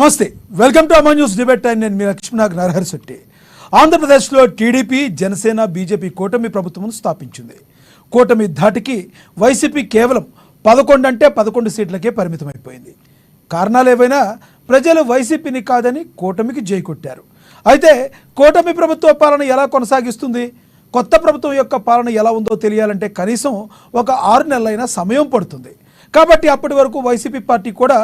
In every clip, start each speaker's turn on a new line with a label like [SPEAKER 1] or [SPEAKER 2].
[SPEAKER 1] నమస్తే, welcome to Ama news debate time. నేను మీ లక్ష్మీనాగ్ నరహరి శెట్టి. ఆంధ్రప్రదేశ్లో టీడీపీ, జనసేన, బీజేపీ కూటమి ప్రభుత్వం స్థాపించింది. కూటమి ధాటికి వైసీపీ కేవలం 11 అంటే 11 సీట్లకే పరిమితమైపోయింది. కారణాలు ఏవైనా ప్రజలు వైసీపీని కాదని కూటమికి జై కొట్టారు. అయితే కూటమి ప్రభుత్వ పాలన ఎలా కొనసాగిస్తుంది, కొత్త ప్రభుత్వం యొక్క పాలన ఎలా ఉందో తెలియాలంటే కనీసం ఒక 6 నెలలైనా సమయం పడుతుంది. కాబట్టి అప్పటి వరకు వైసీపీ పార్టీ కూడా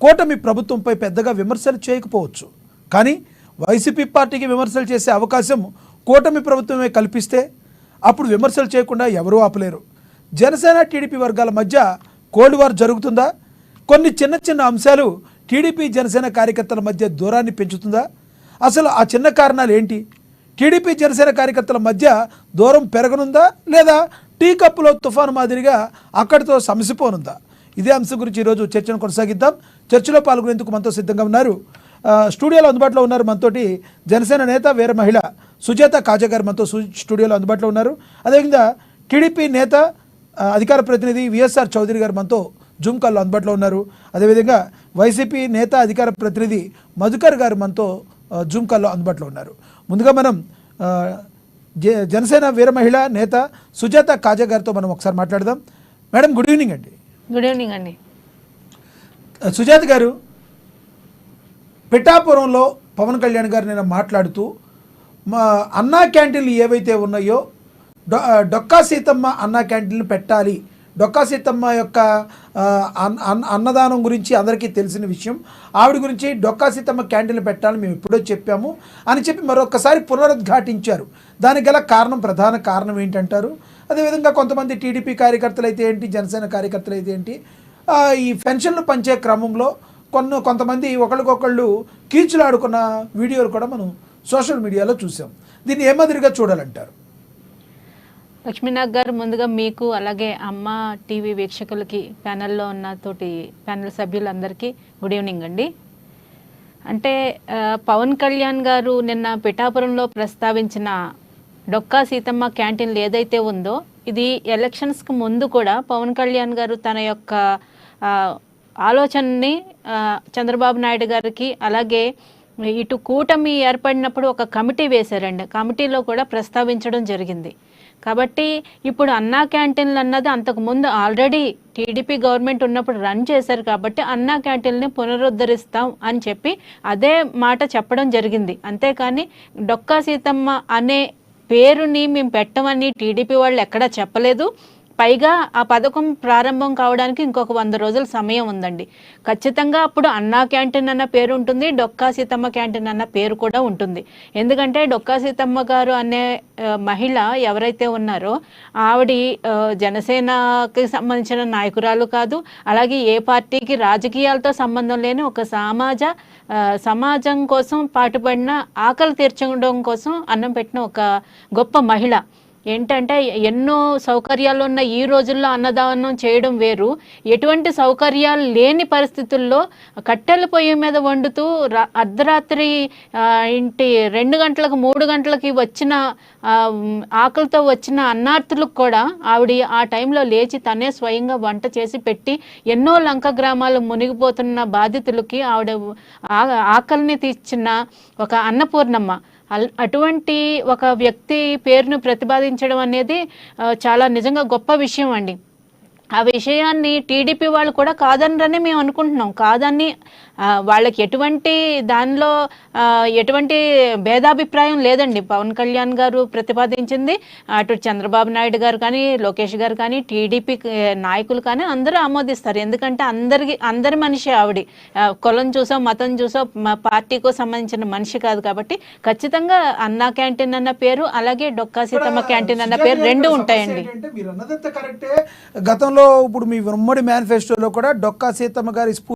[SPEAKER 1] కూటమి ప్రభుత్వంపై పెద్దగా విమర్శలు చేయకపోవచ్చు. కానీ వైసీపీ పార్టీకి విమర్శలు చేసే అవకాశం కూటమి ప్రభుత్వమే కల్పిస్తే అప్పుడు విమర్శలు చేయకుండా ఎవరూ ఆపలేరు. జనసేన టీడీపీ వర్గాల మధ్య కోల్డ్ వార్ జరుగుతుందా? కొన్ని చిన్న చిన్న అంశాలు టీడీపీ జనసేన కార్యకర్తల మధ్య దూరాన్ని పెంచుతుందా? అసలు ఆ చిన్న కారణాలు ఏంటి? టీడీపీ జనసేన కార్యకర్తల మధ్య దూరం పెరగనుందా, లేదా టీ కప్పులో తుఫాను మాదిరిగా అక్కడితో సమసిపోనుందా? ఇదే అంశం గురించి ఈరోజు చర్చను కొనసాగిద్దాం. చర్చలో పాల్గొనేందుకు మనతో సిద్ధంగా ఉన్నారు, స్టూడియోలో అందుబాటులో ఉన్నారు మనతోటి జనసేన నేత, వీర మహిళ సుజాత కాజా గారు మనతో స్టూడియోలో అందుబాటులో ఉన్నారు. అదేవిధంగా టీడీపీ నేత, అధికార ప్రతినిధి విఎస్ఆర్ చౌదరి గారు మనతో జూమ్ కాల్లో అందుబాటులో ఉన్నారు. అదేవిధంగా వైసీపీ నేత, అధికార ప్రతినిధి మధుకర్ గారు మనతో జూమ్ కాల్లో అందుబాటులో ఉన్నారు. ముందుగా మనం జనసేన వీర మహిళ నేత సుజాత కాజా గారితో మనం ఒకసారి మాట్లాడదాం. మేడం, గుడ్ ఈవినింగ్ అండి.
[SPEAKER 2] గుడ్ ఈవినింగ్ అండి.
[SPEAKER 1] సుజాత గారు, పిఠాపురంలో పవన్ కళ్యాణ్ గారు నేను మాట్లాడుతూ మా అన్నా క్యాంటీన్లు ఏవైతే ఉన్నాయో డొక్కా సీతమ్మ అన్నా క్యాంటీన్లు పెట్టాలి, డొక్కా సీతమ్మ యొక్క అన్నదానం గురించి అందరికీ తెలిసిన విషయం, ఆవిడ గురించి డొక్కా సీతమ్మ క్యాంటీన్లు పెట్టాలని మేము ఎప్పుడో చెప్పాము అని చెప్పి మరొకసారి పునరుద్ఘాటించారు. దానికి గల కారణం, ప్రధాన కారణం ఏంటంటారు? అదేవిధంగా కొంతమంది టీడీపీ కార్యకర్తలు అయితే ఏంటి, జనసేన కార్యకర్తలు అయితే ఏంటి, ఈ పెన్షన్లు పంచే క్రమంలో కొంతమంది ఒకళ్ళకొకళ్ళు కీచులాడుకున్న వీడియోలు కూడా మనం సోషల్ మీడియాలో చూసాం. దీన్ని ఏ మాదిరిగా చూడాలంటారు?
[SPEAKER 2] లక్ష్మీనాగ్ గారు, ముందుగా మీకు అలాగే అమ్మ టీవీ వీక్షకులకి, ప్యానెల్లో ఉన్న తోటి ప్యానెల్ సభ్యులందరికీ గుడ్ ఈవినింగ్ అండి. అంటే పవన్ కళ్యాణ్ గారు నిన్న పిఠాపురంలో ప్రస్తావించిన డొక్కా సీతమ్మ క్యాంటీన్లు ఏదైతే ఉందో, ఇది ఎలక్షన్స్కి ముందు కూడా పవన్ కళ్యాణ్ గారు తన యొక్క ఆలోచనని చంద్రబాబు నాయుడు గారికి, అలాగే ఇటు కూటమి ఏర్పడినప్పుడు ఒక కమిటీ వేశారండి. కమిటీలో కూడా ప్రస్తావించడం జరిగింది. కాబట్టి ఇప్పుడు అన్నా క్యాంటీన్లు అన్నది అంతకుముందు ఆల్రెడీ టీడీపీ గవర్నమెంట్ ఉన్నప్పుడు రన్ చేశారు. కాబట్టి అన్నా క్యాంటీన్ని పునరుద్ధరిస్తాం అని చెప్పి అదే మాట చెప్పడం జరిగింది. అంతేకాని డొక్కా సీతమ్మ అనే పేరుని మేము పెట్టమని టీడీపీ వాళ్ళు ఎక్కడా చెప్పలేదు. పైగా ఆ పథకం ప్రారంభం కావడానికి ఇంకొక 100 రోజుల సమయం ఉందండి. ఖచ్చితంగా అప్పుడు అన్నా క్యాంటీన్ అన్న పేరు ఉంటుంది, డొక్కా సీతమ్మ క్యాంటీన్ అన్న పేరు కూడా ఉంటుంది. ఎందుకంటే డొక్కా సీతమ్మ గారు అనే మహిళ ఎవరైతే ఉన్నారో ఆవిడ జనసేనకి సంబంధించిన నాయకురాలు కాదు, అలాగే ఏ పార్టీకి రాజకీయాలతో సంబంధం లేని ఒక సమాజం కోసం పాటుపడిన, ఆకలి తీర్చడం కోసం అన్నం పెట్టిన ఒక గొప్ప మహిళ. ఏంటంటే ఎన్నో సౌకర్యాలు ఉన్న ఈ రోజుల్లో అన్నదానం చేయడం వేరు, ఎటువంటి సౌకర్యాలు లేని పరిస్థితుల్లో కట్టెల పొయ్యి మీద వండుతూ అర్ధరాత్రి 2 గంటలకు 3 గంటలకి వచ్చిన ఆకలితో వచ్చిన అన్నార్థులకు కూడా ఆవిడ ఆ టైంలో లేచి తనే స్వయంగా వంట చేసి పెట్టి ఎన్నో లంక గ్రామాలు మునిగిపోతున్న బాధితులకి ఆవిడ ఆకలిని తీర్చిన ఒక అన్నపూర్ణమ్మ. అటువంటి ఒక వ్యక్తి పేరును ప్రతిపాదించడం అనేది చాలా నిజంగా గొప్ప విషయం అండి. ఆ విషయాన్ని టీడీపీ వాళ్ళు కూడా కాదనరని మేము అనుకుంటున్నాం. కాదని వాళ్ళకి దానిలో ఎటువంటి భేదాభిప్రాయం లేదండి. పవన్ కళ్యాణ్ గారు ప్రతిపాదించింది అటు చంద్రబాబు నాయుడు గారు కానీ, లోకేష్ గారు కానీ, టీడీపీ నాయకులు కానీ అందరూ ఆమోదిస్తారు. ఎందుకంటే అందరి మనిషి ఆవిడ. కులం చూసో, మతం చూసో, పార్టీకో సంబంధించిన మనిషి కాదు. కాబట్టి ఖచ్చితంగా అన్నా క్యాంటీన్ అన్న పేరు, అలాగే డొక్కా సీతమ్మ క్యాంటీన్ అన్న పేరు రెండు ఉంటాయండి.
[SPEAKER 1] గతంలో ఇప్పుడు మీ ఉమ్మడి మేనిఫెస్టోలో కూడా డొక్కా సీతమ్మ గారి